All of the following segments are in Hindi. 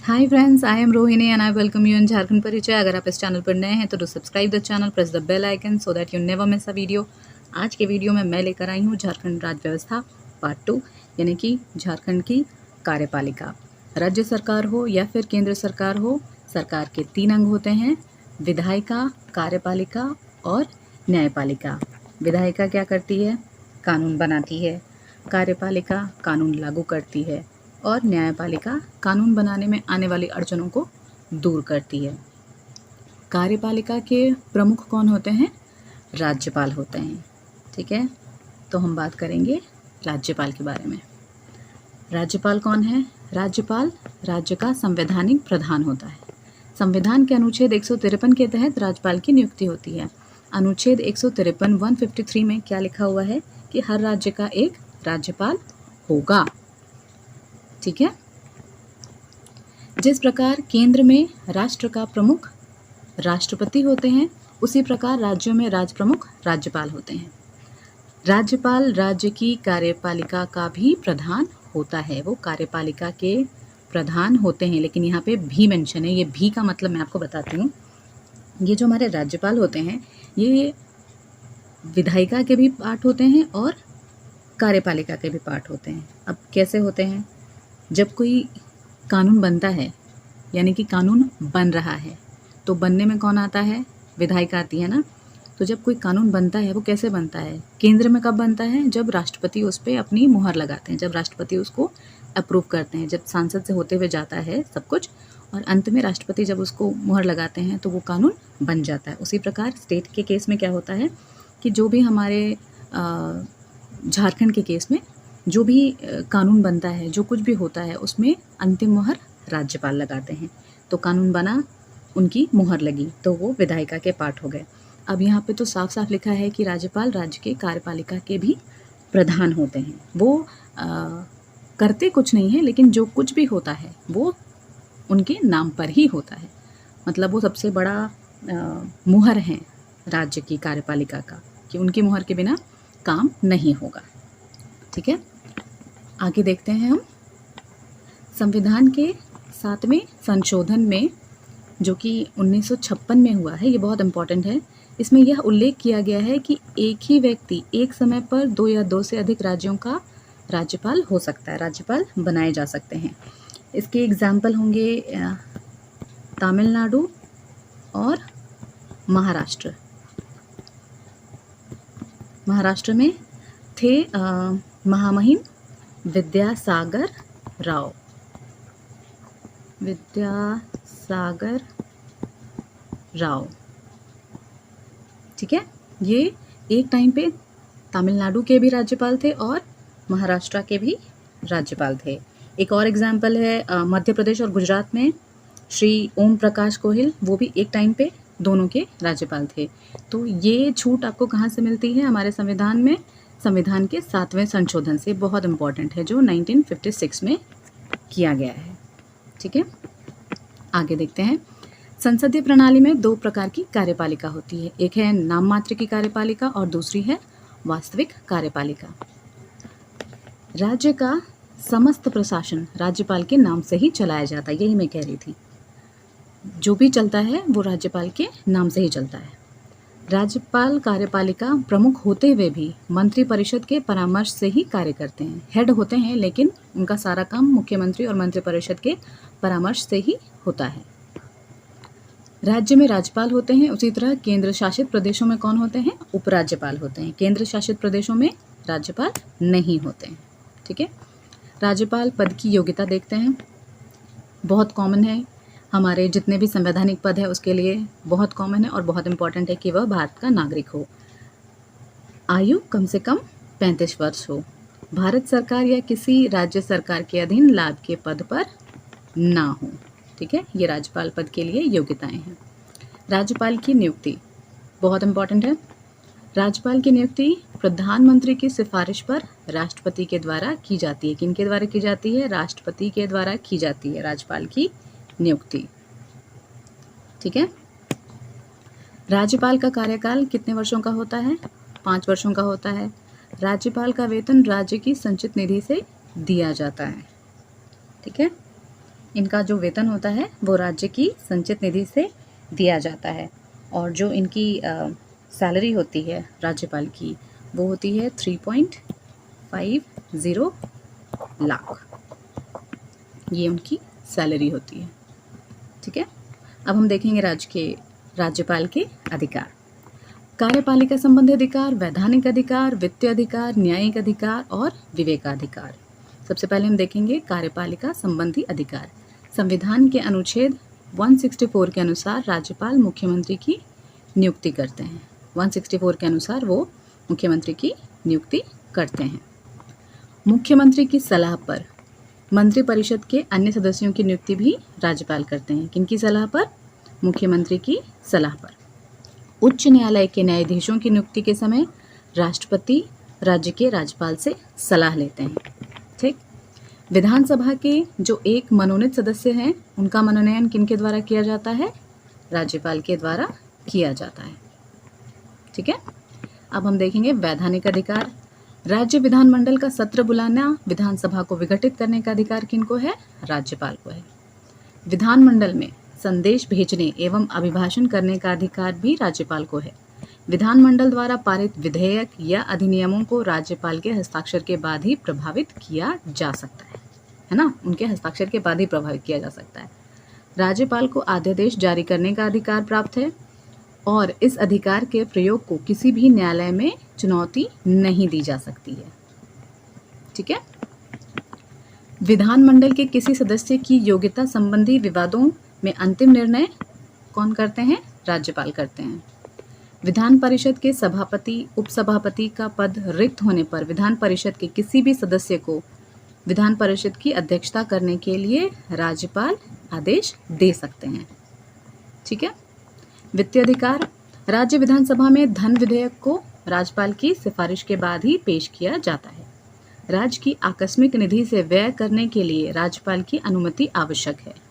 Hi friends, I am Rohini and I welcome you in Jharkhand Parichay. अगर आप इस चैनल पर नए हैं तो do subscribe the channel, press the bell icon so that you never miss a video. आज के वीडियो में मैं लेकर आई हूँ झारखंड राज्य व्यवस्था पार्ट 2, यानी कि झारखंड की कार्यपालिका। राज्य सरकार हो या फिर केंद्र सरकार हो, सरकार के 3 अंग होते हैं: विधायिका, कार्यपालिका और न्यायपालिका। विधायिका क्या करती है? कानून बनाती है। कार्यपालिका कानून लागू करती है और न्यायपालिका कानून बनाने में आने वाली अड़चनों को दूर करती है। कार्यपालिका के प्रमुख कौन होते हैं? राज्यपाल होते हैं। ठीक है, तो हम बात करेंगे राज्यपाल के बारे में। राज्यपाल कौन है? राज्यपाल राज्य का संवैधानिक प्रधान होता है। संविधान के अनुच्छेद 153 के तहत राज्यपाल की नियुक्ति होती है। अनुच्छेद 153 153 में क्या लिखा हुआ है कि हर राज्य का एक राज्यपाल होगा। ठीक है, जिस प्रकार केंद्र में राष्ट्र का प्रमुख राष्ट्रपति होते हैं, उसी प्रकार राज्यों में राज्य प्रमुख राज्यपाल होते हैं। राज्यपाल राज्य की कार्यपालिका का भी प्रधान होता है। वो कार्यपालिका के प्रधान होते हैं, लेकिन यहाँ पे भी मेंशन है। ये भी का मतलब मैं आपको बताती हूँ। ये जो हमारे राज्यपाल होते हैं, ये विधायिका के भी पार्ट होते हैं और कार्यपालिका के भी पार्ट होते हैं। अब कैसे होते हैं? जब कोई कानून बनता है, यानी कि कानून बन रहा है, तो बनने में कौन आता है? विधायिका आती है ना। तो जब कोई कानून बनता है, वो कैसे बनता है? केंद्र में कब बनता है? जब राष्ट्रपति उस पर अपनी मुहर लगाते हैं, जब राष्ट्रपति उसको अप्रूव करते हैं, जब सांसद से होते हुए जाता है सब कुछ, और अंत में राष्ट्रपति जब उसको मुहर लगाते हैं तो वो कानून बन जाता है। उसी प्रकार स्टेट के केस में क्या होता है कि जो भी हमारे झारखंड के केस में जो भी कानून बनता है, जो कुछ भी होता है, उसमें अंतिम मुहर राज्यपाल लगाते हैं। तो कानून बना, उनकी मुहर लगी, तो वो विधायिका के पार्ट हो गए। अब यहाँ पे तो साफ साफ लिखा है कि राज्यपाल राज्य के कार्यपालिका के भी प्रधान होते हैं। वो करते कुछ नहीं है, लेकिन जो कुछ भी होता है वो उनके नाम पर ही होता है। मतलब वो सबसे बड़ा मुहर है राज्य की कार्यपालिका का, कि उनकी मुहर के बिना काम नहीं होगा। ठीक है, आगे देखते हैं हम। संविधान के 7वें संशोधन में, जो कि 1956 में हुआ है, ये बहुत इम्पॉर्टेंट है। इसमें यह उल्लेख किया गया है कि एक ही व्यक्ति एक समय पर 2 या 2 से अधिक राज्यों का राज्यपाल हो सकता है, राज्यपाल बनाए जा सकते हैं। इसके एग्जाम्पल होंगे तमिलनाडु और महाराष्ट्र। महाराष्ट्र में थे महामहिम विद्यासागर राव। ठीक है, ये एक टाइम पे तमिलनाडु के भी राज्यपाल थे और महाराष्ट्र के भी राज्यपाल थे। एक और एग्जाम्पल है मध्य प्रदेश और गुजरात में श्री ओम प्रकाश गोहिल, वो भी एक टाइम पे दोनों के राज्यपाल थे। तो ये छूट आपको कहाँ से मिलती है? हमारे संविधान में, संविधान के 7वें संशोधन से। बहुत इम्पॉर्टेंट है, जो 1956 में किया गया है। ठीक है, आगे देखते हैं। संसदीय प्रणाली में 2 प्रकार की कार्यपालिका होती है। एक है नाम मात्र की कार्यपालिका और दूसरी है वास्तविक कार्यपालिका। राज्य का समस्त प्रशासन राज्यपाल के नाम से ही चलाया जाता है। यही मैं कह रही थी, जो भी चलता है वो राज्यपाल के नाम से ही चलता है। राज्यपाल कार्यपालिका प्रमुख होते हुए भी मंत्रिपरिषद के परामर्श से ही कार्य करते हैं। हेड होते हैं, लेकिन उनका सारा काम मुख्यमंत्री और मंत्रिपरिषद के परामर्श से ही होता है। राज्य में राज्यपाल होते हैं, उसी तरह केंद्र शासित प्रदेशों में कौन होते हैं? उपराज्यपाल होते हैं। केंद्र शासित प्रदेशों में राज्यपाल नहीं होते हैं। ठीक है, राज्यपाल पद की योग्यता देखते हैं। बहुत कॉमन है, हमारे जितने भी संवैधानिक पद है उसके लिए बहुत कॉमन है और बहुत इंपॉर्टेंट है कि वह भारत का नागरिक हो। आयु कम से कम 35 वर्ष हो। भारत सरकार या किसी राज्य सरकार के अधीन लाभ के पद पर ना हो। ठीक है, ये राज्यपाल पद के लिए योग्यताएं हैं। राज्यपाल की नियुक्ति बहुत इंपॉर्टेंट है। राज्यपाल की नियुक्ति प्रधानमंत्री की सिफारिश पर राष्ट्रपति के द्वारा की जाती है। किनके द्वारा की जाती है? राष्ट्रपति के द्वारा की जाती है राज्यपाल की नियुक्ति। ठीक है, राज्यपाल का कार्यकाल कितने वर्षों का होता है? 5 वर्षों का होता है। राज्यपाल का वेतन राज्य की संचित निधि से दिया जाता है। ठीक है, इनका जो वेतन होता है वो राज्य की संचित निधि से दिया जाता है और जो इनकी सैलरी होती है राज्यपाल की वो होती है 3.50 लाख। ये उनकी सैलरी होती है। ठीक है, अब हम देखेंगे राज्यपाल के अधिकार। कार्यपालिका संबंधी अधिकार, वैधानिक अधिकार, वित्तीय अधिकार, न्यायिक अधिकार और विवेकाधिकार। सबसे पहले हम देखेंगे कार्यपालिका संबंधी अधिकार। संविधान के अनुच्छेद 164 के अनुसार राज्यपाल मुख्यमंत्री की नियुक्ति करते हैं। 164 के अनुसार वो मुख्यमंत्री की नियुक्ति करते हैं। मुख्यमंत्री की सलाह पर मंत्रिपरिषद के अन्य सदस्यों की नियुक्ति भी राज्यपाल करते हैं। किनकी सलाह पर? मुख्यमंत्री की सलाह पर। उच्च न्यायालय के न्यायाधीशों की नियुक्ति के समय राष्ट्रपति राज्य के राज्यपाल से सलाह लेते हैं। ठीक। विधानसभा के जो एक मनोनीत सदस्य हैं उनका मनोनयन किनके द्वारा किया जाता है? राज्यपाल के द्वारा किया जाता है। ठीक है, अब हम देखेंगे वैधानिक अधिकार। राज्य विधानमंडल का सत्र बुलाना, विधानसभा को विघटित करने का अधिकार किनको है? राज्यपाल को है। विधानमंडल में संदेश भेजने एवं अभिभाषण करने का अधिकार भी राज्यपाल को है। विधानमंडल द्वारा पारित विधेयक या अधिनियमों को राज्यपाल के हस्ताक्षर के बाद ही प्रभावित किया जा सकता है ना? उनके हस्ताक्षर के बाद ही प्रभावित किया जा सकता है। राज्यपाल को अध्यादेश जारी करने का अधिकार प्राप्त है और इस अधिकार के प्रयोग को किसी भी न्यायालय में चुनौती नहीं दी जा सकती है। ठीक है। विधानमंडल के किसी सदस्य की योग्यता संबंधी विवादों में अंतिम निर्णय कौन करते हैं? राज्यपाल करते हैं। विधान परिषद के सभापति उपसभापति का पद रिक्त होने पर विधान परिषद के किसी भी सदस्य को विधान परिषद की अध्यक्षता करने के लिए राज्यपाल आदेश दे सकते हैं। ठीक है। वित्तीय अधिकार। राज्य विधानसभा में धन विधेयक को राज्यपाल की सिफारिश के बाद ही पेश किया जाता है। राज्य की आकस्मिक निधि से व्यय करने के लिए राज्यपाल की अनुमति आवश्यक है।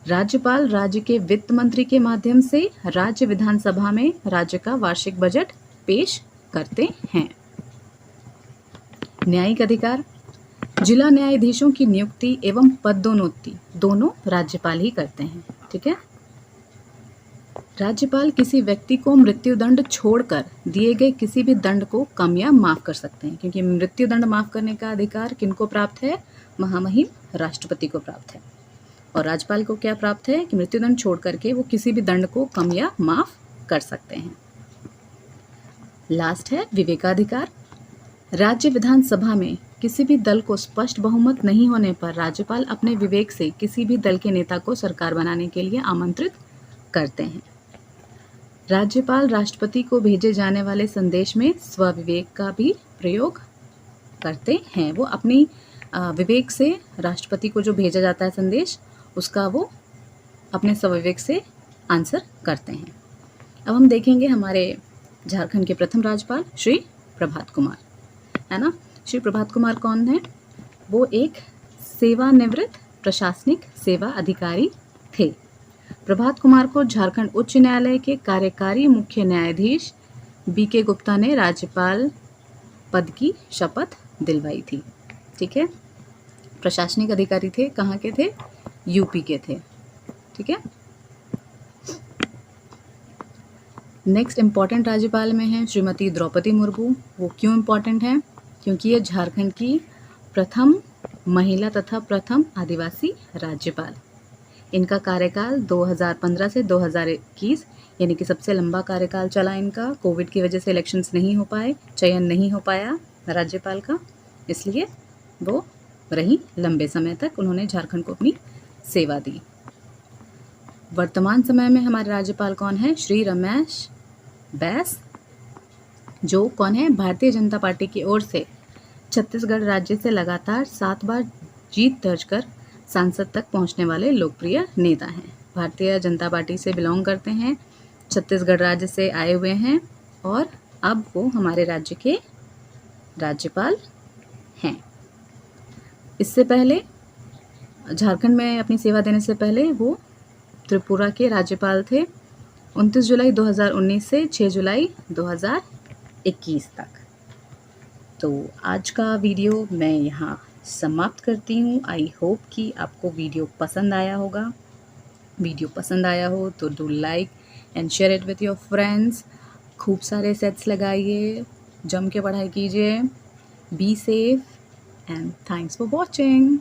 राज्यपाल राज्य के वित्त मंत्री के माध्यम से राज्य विधानसभा में राज्य का वार्षिक बजट पेश करते हैं। न्यायिक अधिकार। जिला न्यायाधीशों की नियुक्ति एवं पदोन्नति दोनों राज्यपाल ही करते हैं। ठीक है। राज्यपाल किसी व्यक्ति को मृत्युदंड छोड़कर दिए गए किसी भी दंड को कम या माफ कर सकते हैं, क्योंकि मृत्युदंड माफ करने का अधिकार किनको प्राप्त है? महामहिम राष्ट्रपति को प्राप्त है। और राज्यपाल को क्या प्राप्त है कि मृत्युदंड छोड़ करके वो किसी भी दंड को कम या माफ कर सकते हैं। लास्ट है विवेकाधिकार। राज्य विधानसभा में किसी भी दल को स्पष्ट बहुमत नहीं होने पर राज्यपाल अपने विवेक से किसी भी दल के नेता को सरकार बनाने के लिए आमंत्रित करते हैं। राज्यपाल राष्ट्रपति को भेजे जाने वाले संदेश में स्वविवेक का भी प्रयोग करते हैं। वो अपनी विवेक से राष्ट्रपति को जो भेजा जाता है संदेश, उसका वो अपने स्वविवेक से आंसर करते हैं। अब हम देखेंगे हमारे झारखंड के प्रथम राज्यपाल श्री प्रभात कुमार, है ना। श्री प्रभात कुमार कौन है? वो एक सेवानिवृत्त प्रशासनिक सेवा अधिकारी थे। प्रभात कुमार को झारखंड उच्च न्यायालय के कार्यकारी मुख्य न्यायाधीश बीके गुप्ता ने राज्यपाल पद की शपथ दिलवाई थी। ठीक है। प्रशासनिक अधिकारी थे, कहाँ के थे? यूपी के थे। ठीक है। नेक्स्ट इम्पॉर्टेंट राज्यपाल में है श्रीमती द्रौपदी मुर्मू। वो क्यों इम्पॉर्टेंट है? क्योंकि ये झारखंड की प्रथम महिला तथा प्रथम आदिवासी राज्यपाल। इनका कार्यकाल 2015 से 2021 यानी कि सबसे लंबा कार्यकाल चला इनका। कोविड की वजह से इलेक्शंस नहीं हो पाए, चयन नहीं हो पाया राज्यपाल का, इसलिए वो रही लंबे समय तक। उन्होंने झारखंड को अपनी सेवा दी। वर्तमान समय में हमारे राज्यपाल कौन है? श्री रमेश बैस, जो कौन है? भारतीय जनता पार्टी की ओर से छत्तीसगढ़ राज्य से लगातार 7 बार जीत दर्ज कर सांसद तक पहुंचने वाले लोकप्रिय नेता हैं। भारतीय जनता पार्टी से बिलोंग करते हैं, छत्तीसगढ़ राज्य से आए हुए हैं और अब वो हमारे राज्य के राज्यपाल हैं। इससे पहले झारखंड में अपनी सेवा देने से पहले वो त्रिपुरा के राज्यपाल थे 29 जुलाई 2019 से 6 जुलाई 2021 तक। तो आज का वीडियो मैं यहाँ समाप्त करती हूँ। आई होप कि आपको वीडियो पसंद आया होगा। वीडियो पसंद आया हो तो do like and share it with your friends. खूब सारे सेट्स लगाइए, जम के पढ़ाई कीजिए। Be safe and thanks for watching.